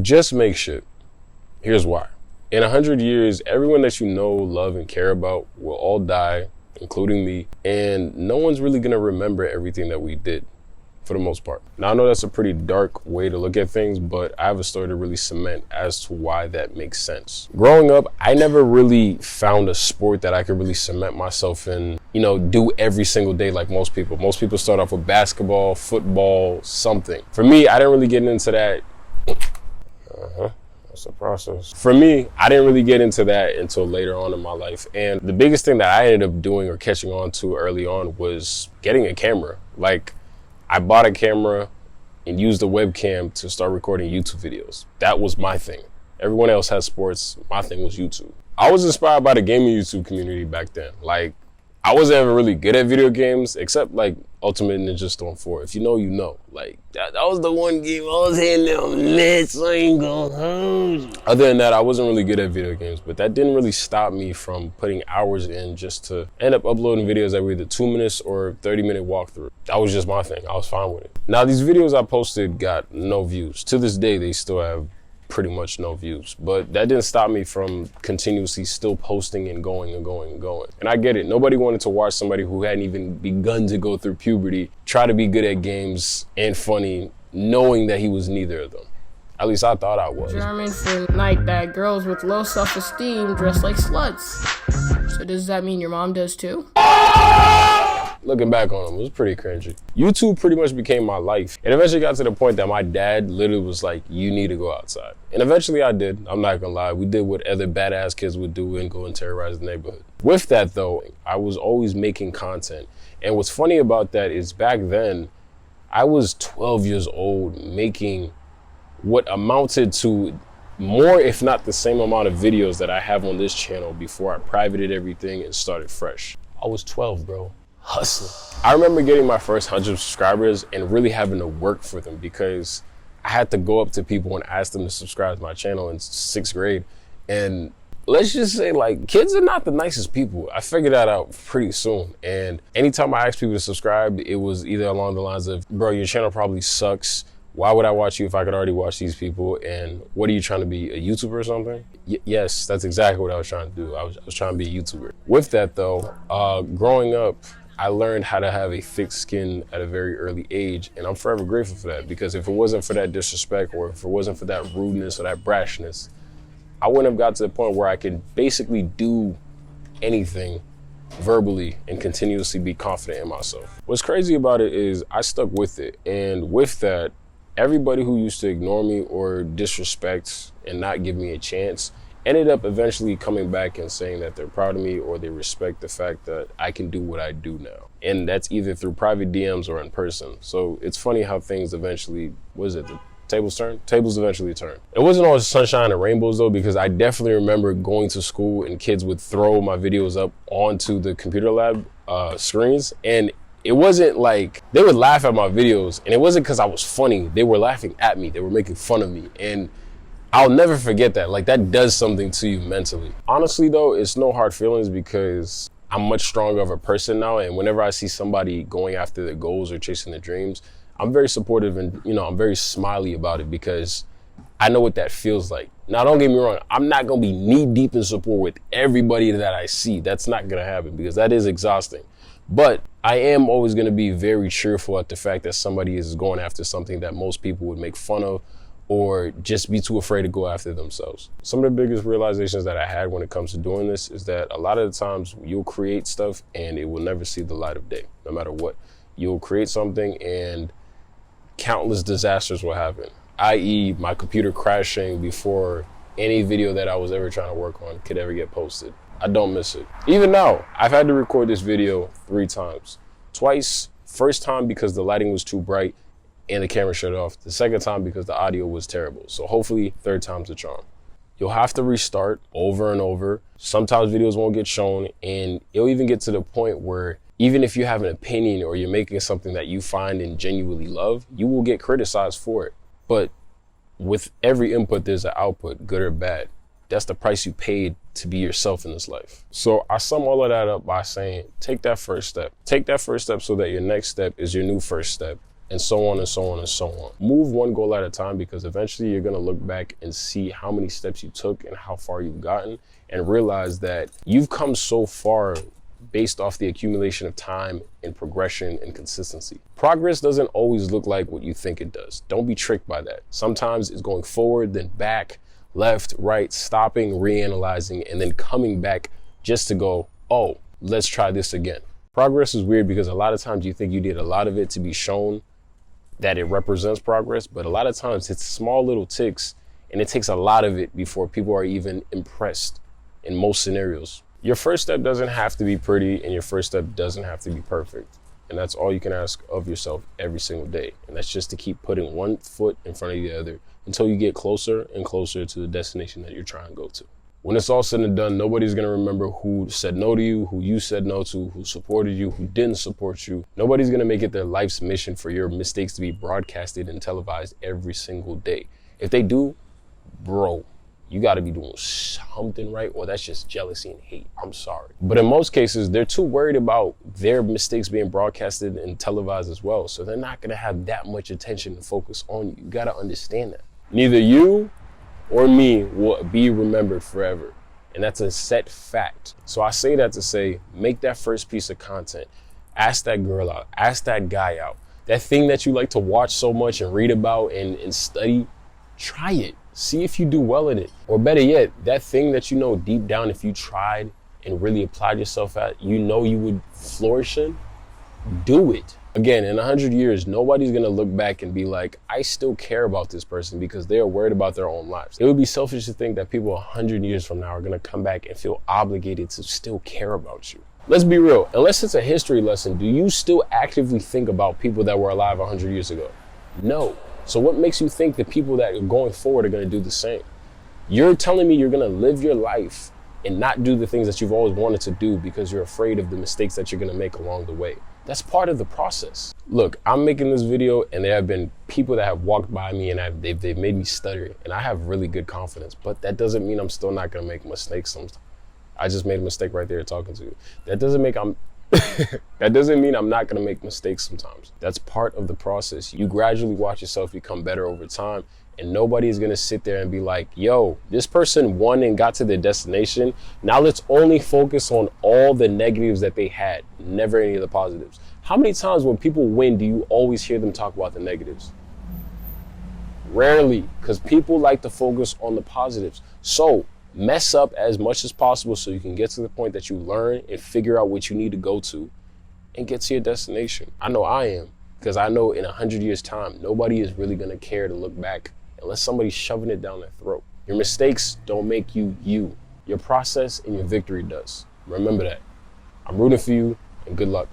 just make shit. Here's why. In 100 years, everyone that you know, love, and care about will all die, including me, and no one's really gonna remember everything that we did, for the most part. Now, I know that's a pretty dark way to look at things, but I have a story to really cement as to why that makes sense. Growing up, I never really found a sport that I could really cement myself in, do every single day like most people. Most people start off with basketball, football, something. For me, I didn't really get into that. That's the process. For me, I didn't really get into that until later on in my life. And the biggest thing that I ended up doing or catching on to early on was getting a camera. Like, I bought a camera and used a webcam to start recording YouTube videos. That was my thing. Everyone else has sports. My thing was YouTube. I was inspired by the gaming YouTube community back then. Like, I wasn't ever really good at video games, except like Ultimate Ninja Storm 4. If you know, you know. Like, that was the one game I was hitting them nets, I ain't gonna hold you. Other than that, I wasn't really good at video games, but that didn't really stop me from putting hours in just to end up uploading videos that were either 2 minutes or 30-minute walkthrough. That was just my thing. I was fine with it. Now, these videos I posted got no views. To this day, they still have pretty much no views, but that didn't stop me from continuously still posting and going and going and going. And I get it. Nobody wanted to watch somebody who hadn't even begun to go through puberty try to be good at games and funny, knowing that he was neither of them. At least I thought I was. German for like that girls with low self-esteem dress like sluts. So does that mean your mom does too? Looking back on them, it was pretty cringy. YouTube pretty much became my life. It eventually got to the point that my dad literally was like, you need to go outside. And eventually I did. I'm not gonna lie. We did what other badass kids would do and go and terrorize the neighborhood. With that though, I was always making content. And what's funny about that is back then, I was 12 years old making what amounted to more, if not the same amount of videos that I have on this channel before I privated everything and started fresh. I was 12, bro. Hustling. I remember getting my first 100 subscribers and really having to work for them because I had to go up to people and ask them to subscribe to my channel in 6th grade. And let's just say, like, kids are not the nicest people. I figured that out pretty soon. And anytime I asked people to subscribe, it was either along the lines of, bro, your channel probably sucks. Why would I watch you if I could already watch these people? And what are you trying to be, a YouTuber or something? Yes, that's exactly what I was trying to do. I was trying to be a YouTuber. With that though, growing up, I learned how to have a thick skin at a very early age, and I'm forever grateful for that, because if it wasn't for that disrespect or if it wasn't for that rudeness or that brashness, I wouldn't have got to the point where I could basically do anything verbally and continuously be confident in myself. What's crazy about it is I stuck with it, and with that, everybody who used to ignore me or disrespect and not give me a chance ended up eventually coming back and saying that they're proud of me or they respect the fact that I can do what I do now. And that's either through private DMs or in person. So it's funny how things eventually, the tables turn? Tables eventually turn. It wasn't always sunshine and rainbows though, because I definitely remember going to school and kids would throw my videos up onto the computer lab screens, and it wasn't like, they would laugh at my videos, and it wasn't because I was funny. They were laughing at me. They were making fun of me. And I'll never forget that. Like, that does something to you mentally. Honestly though, it's no hard feelings because I'm much stronger of a person now. And whenever I see somebody going after their goals or chasing their dreams, I'm very supportive and, I'm very smiley about it because I know what that feels like. Now, don't get me wrong. I'm not going to be knee deep in support with everybody that I see. That's not going to happen because that is exhausting. But I am always going to be very cheerful at the fact that somebody is going after something that most people would make fun of or just be too afraid to go after themselves. Some of the biggest realizations that I had when it comes to doing this is that a lot of the times you'll create stuff and it will never see the light of day, no matter what. You'll create something and countless disasters will happen, i.e. my computer crashing before any video that I was ever trying to work on could ever get posted. I don't miss it. Even now, I've had to record this video 3 times. Twice, first time because the lighting was too bright and the camera shut off. The second time because the audio was terrible. So hopefully 3rd time's the charm. You'll have to restart over and over. Sometimes videos won't get shown, and it'll even get to the point where even if you have an opinion or you're making something that you find and genuinely love, you will get criticized for it. But with every input, there's an output, good or bad. That's the price you paid to be yourself in this life. So I sum all of that up by saying, take that first step. Take that first step so that your next step is your new first step. and so on and so on and so on. Move one goal at a time, because eventually you're gonna look back and see how many steps you took and how far you've gotten, and realize that you've come so far based off the accumulation of time and progression and consistency. Progress doesn't always look like what you think it does. Don't be tricked by that. Sometimes it's going forward, then back, left, right, stopping, reanalyzing, and then coming back just to go, oh, let's try this again. Progress is weird because a lot of times you think you did a lot of it to be shown that it represents progress, but a lot of times it's small little ticks, and it takes a lot of it before people are even impressed in most scenarios. Your first step doesn't have to be pretty, and your first step doesn't have to be perfect. And that's all you can ask of yourself every single day. And that's just to keep putting one foot in front of the other until you get closer and closer to the destination that you're trying to go to. When it's all said and done, nobody's gonna remember who said no to you, who you said no to, who supported you, who didn't support you. Nobody's gonna make it their life's mission for your mistakes to be broadcasted and televised every single day. If they do, bro, you gotta be doing something right, or that's just jealousy and hate. I'm sorry. But in most cases, they're too worried about their mistakes being broadcasted and televised as well. So they're not gonna have that much attention and focus on you. You gotta understand that. Neither you or me will be remembered forever. And that's a set fact. So I say that to say, make that first piece of content. Ask that girl out, ask that guy out. That thing that you like to watch so much and read about and study, try it. See if you do well in it. Or better yet, that thing that you know deep down, if you tried and really applied yourself at, you know you would flourish in, do it. Again, in 100 years, nobody's gonna look back and be like, I still care about this person, because they are worried about their own lives. It would be selfish to think that people 100 years from now are gonna come back and feel obligated to still care about you. Let's be real, unless it's a history lesson, do you still actively think about people that were alive 100 years ago? No. So what makes you think the people that are going forward are gonna do the same? You're telling me you're gonna live your life and not do the things that you've always wanted to do because you're afraid of the mistakes that you're gonna make along the way. That's part of the process. Look, I'm making this video, and there have been people that have walked by me and they've made me stutter, and I have really good confidence, but that doesn't mean I'm still not gonna make mistakes sometimes. I just made a mistake right there talking to you. That doesn't mean I'm not gonna make mistakes sometimes. That's part of the process. You gradually watch yourself become better over time, and nobody is gonna sit there and be like, yo, this person won and got to their destination. Now let's only focus on all the negatives that they had, never any of the positives. How many times when people win do you always hear them talk about the negatives? Rarely, because people like to focus on the positives. So mess up as much as possible so you can get to the point that you learn and figure out what you need to go to and get to your destination. I know I am, because I know in 100 years time, nobody is really gonna care to look back unless somebody's shoving it down their throat. Your mistakes don't make you you. Your process and your victory does. Remember that. I'm rooting for you, and good luck.